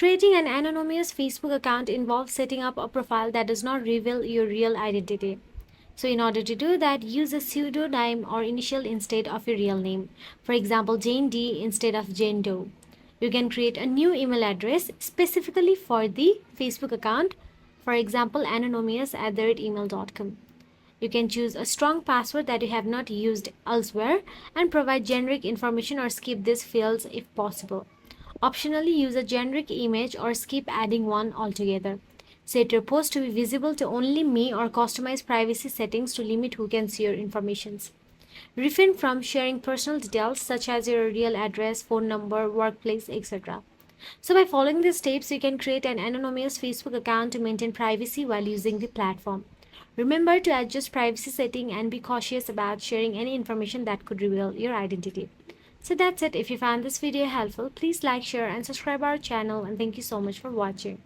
Creating an anonymous Facebook account involves setting up a profile that does not reveal your real identity. So in order to do that, use a pseudonym or initial instead of your real name. For example, Jane D instead of Jane Doe. You can create a new email address specifically for the Facebook account. For example, anonymous@email.com. You can choose a strong password that you have not used elsewhere and provide generic information or skip these fields if possible. Optionally, use a generic image or skip adding one altogether. Set your post to be visible to only me or customize privacy settings to limit who can see your information. Refrain from sharing personal details such as your real address, phone number, workplace, etc. So by following these steps, you can create an anonymous Facebook account to maintain privacy while using the platform. Remember to adjust privacy setting and be cautious about sharing any information that could reveal your identity. So that's it. If you found this video helpful, please like, share and subscribe our channel, and thank you so much for watching.